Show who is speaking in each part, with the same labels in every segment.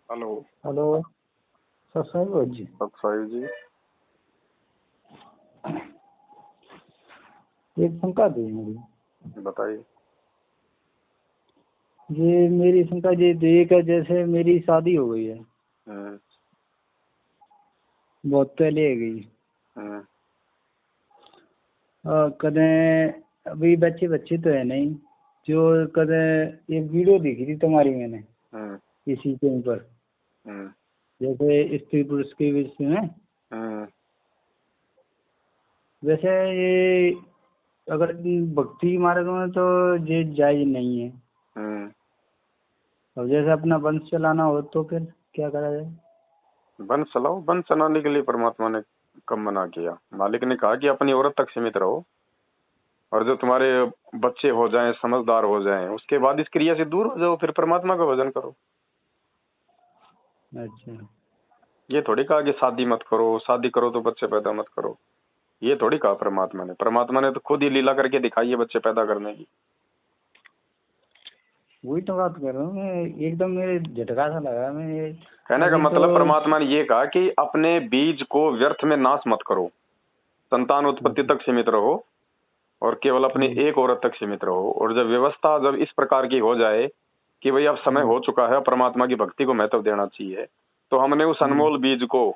Speaker 1: Hello.
Speaker 2: Hello सत्संग जी।
Speaker 1: सतसाई जी।
Speaker 2: एक शंका थी मेरी।
Speaker 1: बताइए।
Speaker 2: ये मेरी शंका ये देख है, जैसे मेरी शादी हो गई है,
Speaker 1: हम्म।
Speaker 2: बहुत पहले हो गई।
Speaker 1: हम्म।
Speaker 2: कदे अभी बच्चे बच्चे तो है नहीं। जो कदे एक वीडियो देखी थी तुम्हारी मैंने
Speaker 1: हम्म।
Speaker 2: इसी के ऊपर,
Speaker 1: हम्म।
Speaker 2: जैसे स्त्री पुरुष के विषय में।
Speaker 1: हम्म।
Speaker 2: वैसे ये अगर भक्ति मार्ग में तो ये जायज नहीं है।
Speaker 1: हम्म।
Speaker 2: और जैसे अपना वंश चलाना हो तो फिर क्या करा जाए?
Speaker 1: वंश चलाओ। वंश चलाने के लिए परमात्मा ने कब मना किया? मालिक ने कहा कि अपनी औरत तक सीमित रहो, और जो तुम्हारे बच्चे हो जाएं, समझदार हो जाएं, उसके बाद इस क्रिया से दूर हो जाओ, फिर परमात्मा का भजन करो।
Speaker 2: अच्छा।
Speaker 1: ये थोड़ी कहा कि शादी मत करो, शादी करो तो बच्चे पैदा मत करो। ये थोड़ी कहा परमात्मा ने। परमात्मा ने तो खुद ही लीला करके दिखाई है बच्चे पैदा करने की।
Speaker 2: वही तो बात कर रहा हूँ मैं, एकदम मेरे झटका सा लगा। मैं ये
Speaker 1: कहने का
Speaker 2: अभी तो
Speaker 1: मतलब परमात्मा ने ये कहा कि अपने बीज को व्यर्थ में नाश मत करो, संतान उत्पत्ति तक सीमित रहो, और केवल अपनी एक औरत तक सीमित रहो। और जब व्यवस्था जब इस प्रकार की हो जाए कि भाई अब समय हो चुका है, परमात्मा की भक्ति को महत्व देना चाहिए, तो हमने उस अनमोल बीज को,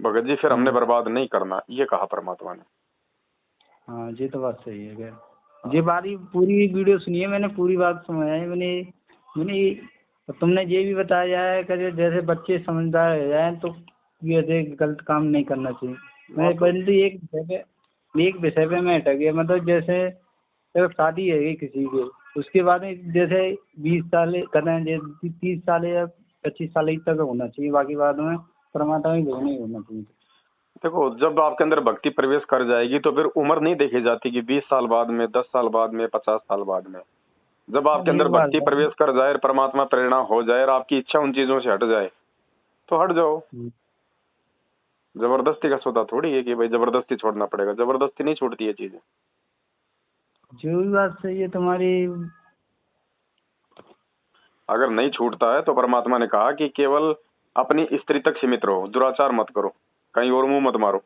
Speaker 1: भगत जी, फिर हमने बर्बाद नहीं करना, ये कहा परमात्मा ने।
Speaker 2: हाँ, ये तो बात सही है। खैर ये बारी पूरी वीडियो सुनी है मैंने, पूरी बात समझ आई मैंने। मैंने तुमने ये भी बताया है कि जैसे बच्चे समझदार हो जाए तो ये गलत काम नहीं करना चाहिए। मैं परंतु एक विषय पे मैं अटक गया। मतलब जैसे जब शादी है किसी की, उसके बाद में जैसे 20 साल करें, जैसे 30 साल या 25 साल तक होना चाहिए, बाकी बाद में परमात्मा ही नहीं होना चाहिए।
Speaker 1: देखो, जब आपके अंदर भक्ति प्रवेश कर जाएगी तो फिर उम्र नहीं देखी जाती कि 20 साल बाद में, 10 साल बाद में, 50 साल बाद में। जब आपके अंदर
Speaker 2: एक बार
Speaker 1: भक्ति प्रवेश कर जाए, परमात्मा प्रेरणा हो जाए और आपकी इच्छा उन चीजों से हट जाए, तो हट जाओ। जबरदस्ती का सौदा थोड़ी है कि भाई जबरदस्ती छोड़ना पड़ेगा। जबरदस्ती नहीं छूटती है चीजें।
Speaker 2: जो भी बात सही है तुम्हारी।
Speaker 1: अगर नहीं छूटता है तो परमात्मा ने कहा कि केवल अपनी स्त्री तक सीमित रहो, दुराचार मत करो, कहीं और मुंह मत मारो।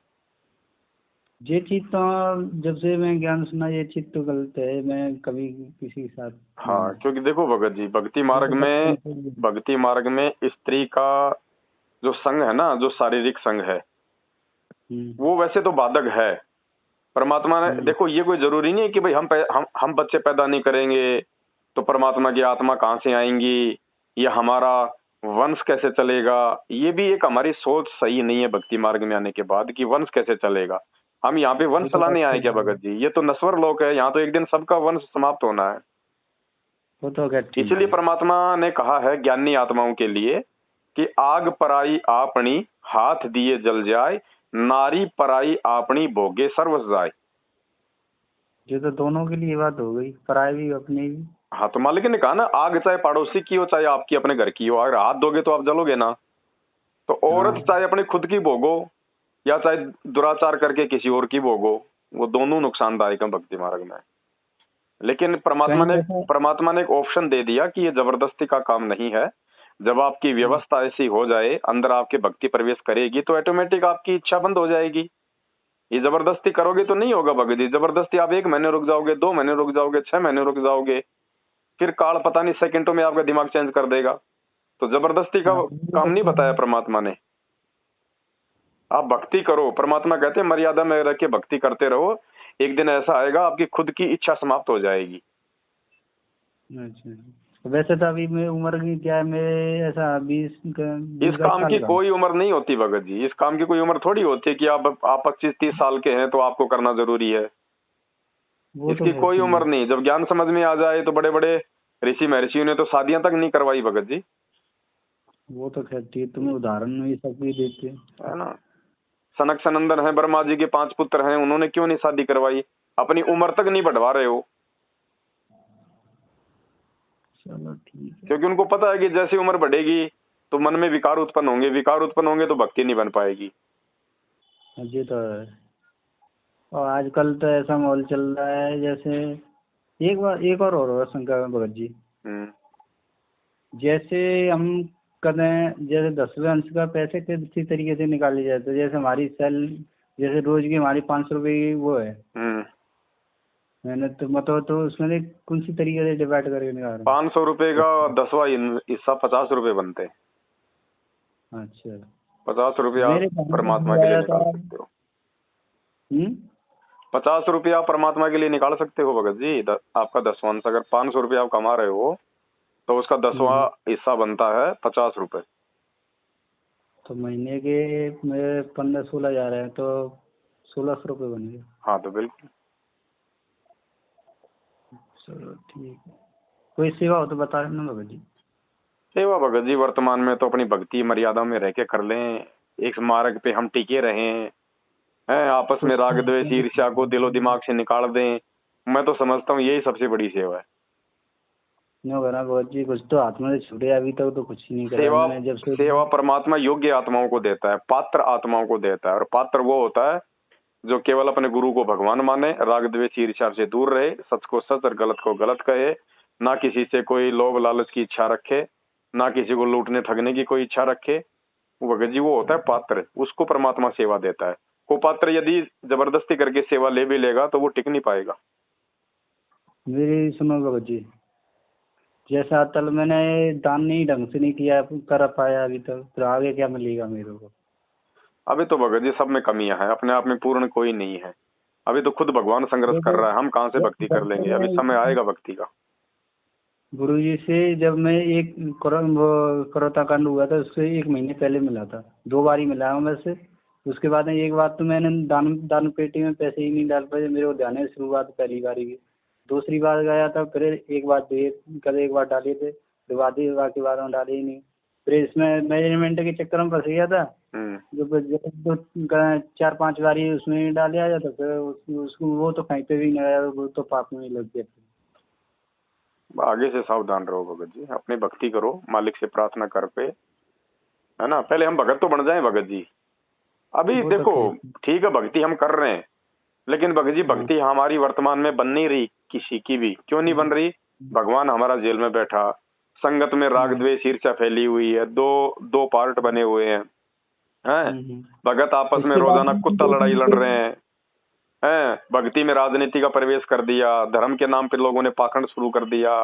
Speaker 2: ये चीज तो जब से मैं ज्ञान सुना, ये चीज तो गलत है। मैं कभी किसी के साथ
Speaker 1: हाँ, क्योंकि देखो भगत जी, भक्ति मार्ग में स्त्री का जो संग है ना, जो शारीरिक संग है, वो वैसे तो बाधक है। परमात्मा ने देखो, ये कोई जरूरी नहीं है कि भाई हम बच्चे पैदा नहीं करेंगे तो परमात्मा की आत्मा कहाँ से आएंगी, या हमारा वंश कैसे चलेगा। ये भी एक हमारी सोच सही नहीं है भक्ति मार्ग में आने के बाद, कि वंश कैसे चलेगा। हम यहाँ पे वंश
Speaker 2: वो तो बात
Speaker 1: चलाने आए क्या
Speaker 2: सही है।
Speaker 1: भगत जी? ये तो नश्वर लोक है, यहाँ तो एक दिन सबका वंश समाप्त होना है।
Speaker 2: वो तो क्या ठीक
Speaker 1: इसलिए
Speaker 2: है।
Speaker 1: परमात्मा ने कहा है ज्ञानी आत्माओं के लिए कि आग पराई आपनी, हाथ दिए जल जाए, नारी पराई आपनी, भोगे सर्वस जाए।
Speaker 2: ये तो दोनों के लिए बात हो गई, पराई भी अपनी भी।
Speaker 1: हाँ, तो मालिक ने कहा ना, आग चाहे पड़ोसी की हो चाहे आपकी अपने घर की हो, अगर हाथ दोगे तो आप जलोगे ना। तो औरत
Speaker 2: हाँ,
Speaker 1: चाहे अपनी खुद की भोगो या चाहे दुराचार करके किसी और की भोगो, वो दोनों नुकसानदायक है भक्ति मार्ग में। लेकिन
Speaker 2: कहीं जैसे
Speaker 1: परमात्मा ने एक ऑप्शन दे दिया कि ये जबरदस्ती का काम नहीं है। जब आपकी व्यवस्था ऐसी हो जाए, अंदर आपके भक्ति प्रवेश करेगी, तो ऑटोमेटिक आपकी इच्छा बंद हो जाएगी। ये जबरदस्ती करोगे तो नहीं होगा भगत जी। जबरदस्ती आप 1 महीने रुक जाओगे, 2 महीने रुक जाओगे, 6 महीने रुक जाओगे, फिर काल पता नहीं सेकंडों में आपका दिमाग चेंज कर देगा। तो जबरदस्ती का
Speaker 2: हाँ,
Speaker 1: काम नहीं बताया परमात्मा ने। आप भक्ति करो। परमात्मा कहते हैं मर्यादा में रह के भक्ति करते रहो, एक दिन ऐसा आएगा आपकी खुद की इच्छा समाप्त हो जाएगी।
Speaker 2: अच्छा। वैसे तो अभी मेरी उम्र की क्या है, मेरे ऐसा 20
Speaker 1: इस
Speaker 2: 20
Speaker 1: काम
Speaker 2: साल
Speaker 1: की
Speaker 2: का।
Speaker 1: कोई उम्र नहीं होती भगत जी। इस काम की कोई उम्र थोड़ी होती है कि आप 25-30 साल के हैं तो आपको करना जरूरी है।
Speaker 2: वो तो
Speaker 1: इसकी
Speaker 2: है
Speaker 1: कोई
Speaker 2: ठीक
Speaker 1: उम्र
Speaker 2: है।
Speaker 1: नहीं। जब ज्ञान समझ में आ जाए तो बड़े बड़े ऋषि महर्षियों ने तो शादियां तक नहीं करवाई भगत जी,
Speaker 2: वो तो खैर ठीक, तुम्हें उदाहरण में ये सब भी देते हैं।
Speaker 1: है ना। सनक सनंदन है, ब्रह्मा जी के 5 पुत्र हैं, उन्होंने क्यों नहीं शादी करवाई? अपनी उम्र तक नहीं बढ़वा रहे हो,
Speaker 2: चलो ठीक है।
Speaker 1: क्योंकि उनको पता है कि जैसी उम्र बढ़ेगी तो मन में विकार उत्पन्न होंगे, विकार उत्पन्न होंगे तो भक्ति नहीं बन पाएगी।
Speaker 2: ये तो है। और आजकल तो ऐसा माहौल चल रहा है जैसे, एक बार एक और होगा शंकर भगत जी।
Speaker 1: हम्म।
Speaker 2: जैसे हम करें, जैसे 10वें अंश का पैसे किसी तरीके से निकाले जाते हैं? जैसे हमारी सेल, जैसे रोज की हमारी 500 रुपए की वो है मेहनत, तो मतलब तो उसमें कौन सी तरीके से डिवाइड करके निकाल रहे
Speaker 1: 500 रुपए का 10वां हिस्सा 50 रुपए बनते हैं।
Speaker 2: हैं? अच्छा,
Speaker 1: 50 रुपया
Speaker 2: मेरे कहने का
Speaker 1: परमात्मा के लिए
Speaker 2: आया
Speaker 1: निकाल
Speaker 2: था।
Speaker 1: सकते हो। 50 रुपया परमात्मा के लिए निकाल सकते हो भगत जी। आपका 10वां अंश, अगर 500 रुपया आप कमा रहे हो तो उसका 10वां हिस्सा बनता है 50 रुपए।
Speaker 2: तो महीने के मेरे 15-16 हजार है, तो 1600 रुपये बन गए।
Speaker 1: हाँ तो बिल्कुल।
Speaker 2: चलो ठीक है, कोई सेवा हो तो बता देना भगत जी।
Speaker 1: सेवा भगत जी वर्तमान में तो अपनी भक्ति मर्यादा में रह के कर लें, एक मार्ग पे हम टिके रहें, हैं आपस में राग द्वेष ईर्ष्या को दिलो दिमाग से निकाल दें। मैं तो समझता हूँ यही सबसे बड़ी सेवा है।
Speaker 2: नो करा भगत जी, कुछ तो हाथ में से छूटे, अभी तक तो कुछ नहीं करा
Speaker 1: सेवा
Speaker 2: मैंने जब से।
Speaker 1: सेवा परमात्मा योग्य आत्माओं को देता है, पात्र आत्माओं को देता है, और पात्र वो होता है जो केवल अपने गुरु को भगवान माने, राग द्वेष ईर्ष्या से दूर रहे, सच को सच और गलत को गलत कहे, ना किसी से कोई लोभ लालच की इच्छा रखे, ना किसी को लूटने ठगने की कोई इच्छा रखे। वो भगत जी वो होता है पात्र, उसको परमात्मा सेवा देता है। वो पात्र यदि जबरदस्ती करके सेवा ले भी लेगा तो वो टिक नहीं पाएगा।
Speaker 2: मेरी सुनो भगत जी, जैसा तल मैंने दान नहीं ढंग से नहीं किया कर पाया अभी तक, तो आगे क्या मिलेगा मेरे को?
Speaker 1: अभी तो भगत जी सब में कमियां हैं, अपने आप में पूर्ण कोई नहीं है। अभी तो खुद भगवान संघर्ष कर रहा है, हम कहाँ से भक्ति कर लेंगे? अभी समय आएगा भक्ति का।
Speaker 2: गुरु जी से जब मैं एक करोता कांड हुआ था उससे 1 महीने पहले मिला था, 2 बार ही मिला हूँ वैसे। उसके बाद में एक बार तो मैंने दान पेटी में पैसे ही नहीं डाल पाए, मेरे को ध्यान है शुरुआत पहली बारी की। दूसरी बार गया था, फिर एक बार कल एक बार डाले थे, बाकी बार में डाले ही नहीं। फिर इसमें मैनेजमेंट के चक्कर में फंस गया था, जो 4-5 बारी उसमें डाले आया था, फिर उसको वो तो कहीं पे भी नहीं आया, वो तो पाप में ही लग गया।
Speaker 1: आगे से सावधान रहो भगत जी, अपनी भक्ति करो, मालिक से प्रार्थना कर पे, है ना। पहले हम भगत तो बन जाएं भगत जी। अभी देखो ठीक है भक्ति हम कर रहे हैं, लेकिन भगत जी भक्ति हमारी वर्तमान में बन नहीं रही किसी की भी। क्यों नहीं बन रही? भगवान हमारा जेल में बैठा, संगत में राग द्वेष ईर्ष्या फैली हुई है, दो पार्ट बने हुए हैं, भगत आपस में रोजाना कुत्ता लड़ाई लड़ रहे हैं, भक्ति में राजनीति का प्रवेश कर दिया, धर्म के नाम पे लोगों ने पाखंड शुरू कर दिया।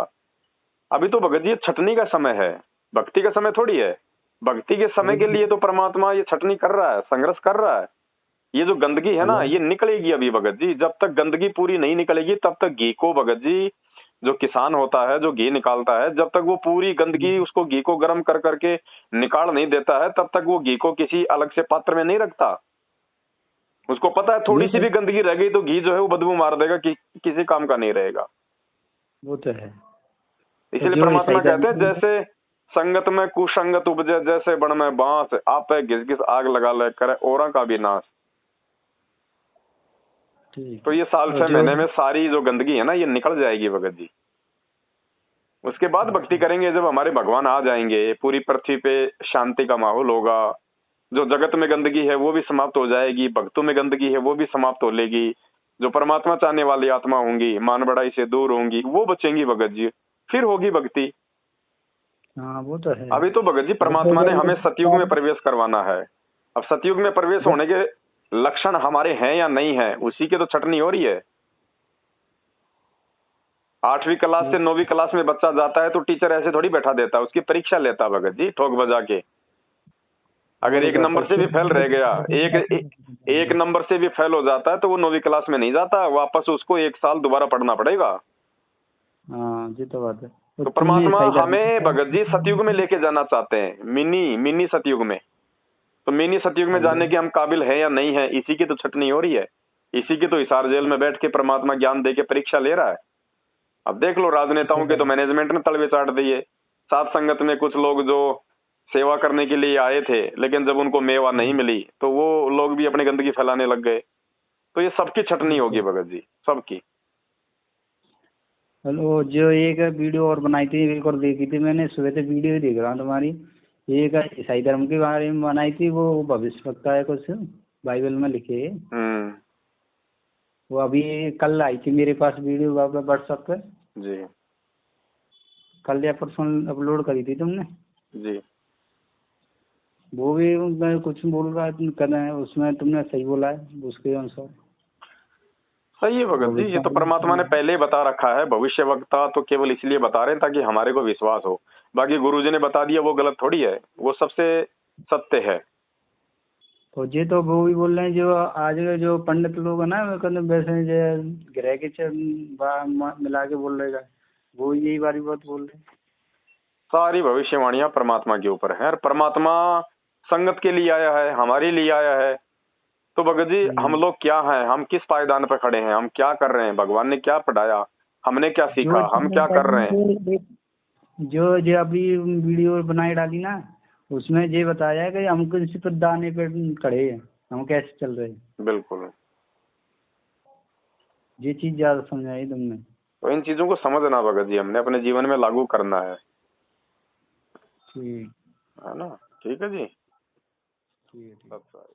Speaker 1: अभी तो भगत जी छटनी का समय है, भक्ति का समय थोड़ी है। भक्ति के समय के लिए तो परमात्मा ये छटनी कर रहा है, संघर्ष कर रहा है। ये जो गंदगी है ना ये निकलेगी अभी भगत जी। जब तक गंदगी पूरी नहीं निकलेगी तब तक घी को, भगत जी जो किसान होता है जो घी निकालता है, जब तक वो पूरी गंदगी उसको घी को गर्म कर करके निकाल नहीं देता है तब तक वो घी को किसी अलग से पात्र में नहीं रखता। उसको पता है थोड़ी सी भी गंदगी रह गई तो घी जो है वो बदबू मार देगा, किसी काम का नहीं रहेगा।
Speaker 2: वो तो है।
Speaker 1: इसलिए परमात्मा कहते हैं जैसे संगत में कुसंगत उपजे, जैसे बण में बांस, आप पे घिस घिस आग लगा ले करे औरा का भी नाश। तो ये साल 6 महीने में सारी जो गंदगी है ना ये निकल जाएगी भगत जी। उसके बाद भक्ति करेंगे जब हमारे भगवान आ जाएंगे, पूरी पृथ्वी पे शांति का माहौल होगा, जो जगत में गंदगी है वो भी समाप्त हो जाएगी, भक्तों में गंदगी है वो भी समाप्त हो लेगी, जो परमात्मा चाहने वाली आत्मा होंगी, मान बढ़ाई से दूर होंगी, वो बचेंगी भगत जी, फिर होगी भक्ति।
Speaker 2: हाँ वो तो है।
Speaker 1: अभी तो भगत जी परमात्मा ने हमें सतयुग में प्रवेश करवाना है। अब सतयुग में प्रवेश होने के लक्षण हमारे हैं या नहीं है, उसी के तो छटनी हो रही है। 8वीं क्लास से 9वीं क्लास में बच्चा जाता है तो टीचर ऐसे थोड़ी बैठा देता है, उसकी परीक्षा लेता है भगत जी ठोक बजा के। अगर 1 नंबर से भी फेल रह गया, एक नंबर से भी फेल हो जाता है तो वो 9वीं क्लास में नहीं जाता, वापस उसको 1 साल दोबारा पढ़ना पड़ेगा।
Speaker 2: जी तो बात है।
Speaker 1: तो परमात्मा हमें भगत जी सतयुग में लेके जाना चाहते हैं, मिनी सतयुग में। तो मिनी सतयुग में जाने के हम काबिल है या नहीं है, इसी की तो छटनी हो रही है। इसी की तो हिसार जेल में बैठ के परमात्मा ज्ञान दे के परीक्षा ले रहा है। अब देख लो राजनेताओं के तो मैनेजमेंट ने तलवे चाट दिए। साथ संगत में कुछ लोग जो सेवा करने के लिए आए थे, लेकिन जब उनको मेवा नहीं मिली तो वो लोग भी अपनी गंदगी फैलाने लग गए। तो ये सबकी छटनी होगी भगत जी, सबकी।
Speaker 2: हेलो, जो एक वीडियो और बनाई थी, एक और देखी थी मैंने, सुबह से वीडियो ही देख रहा हूँ तुम्हारी। एक ईसाई धर्म के बारे में बनाई थी, वो भविष्यवक्ता है कुछ बाइबल में लिखे। वो अभी कल आई थी मेरे पास वीडियो व्हाट्सएप पे
Speaker 1: जी।
Speaker 2: कल या परसों अपलोड करी थी तुमने
Speaker 1: जी।
Speaker 2: वो भी मैं कुछ बोल रहा है तुम कर रहे हैं, उसमें तुमने सही बोला है उसके अनुसार।
Speaker 1: सही है भगत जी, ये तो परमात्मा ने पहले ही बता रखा है। भविष्य वक्ता तो केवल इसलिए बता रहे हैं ताकि हमारे को विश्वास हो। बाकी गुरुजी ने बता दिया वो गलत थोड़ी है, वो सबसे सत्य है।
Speaker 2: तो ये तो वो भी बोल रहे हैं जो आज के जो पंडित लोग है ना, वो कहते हैं वैसे जो ग्रह के मिला के बोल रहेगा, वो यही वाली बात बोल रहे हैं।
Speaker 1: सारी भविष्यवाणियां परमात्मा के ऊपर है, और परमात्मा संगत के लिए आया है, हमारे लिए आया है। तो भगत जी हम लोग क्या हैं, हम किस पायदान पर खड़े हैं, हम क्या कर रहे हैं, भगवान ने क्या पढ़ाया, हमने क्या सीखा, हम क्या कर रहे हैं।
Speaker 2: जो जो अभी वीडियो बनाई डाली ना, उसमें ये बताया है कि हम किसी पर दाने पे खड़े हैं, हम कैसे चल रहे हैं।
Speaker 1: बिल्कुल,
Speaker 2: ये चीज ज्यादा समझाई तुमने।
Speaker 1: तो इन चीजों को समझना भगत जी, हमने अपने जीवन में लागू करना है
Speaker 2: ठीक
Speaker 1: ना। ठीक है जी।
Speaker 2: ठीक है।
Speaker 1: सत्संग।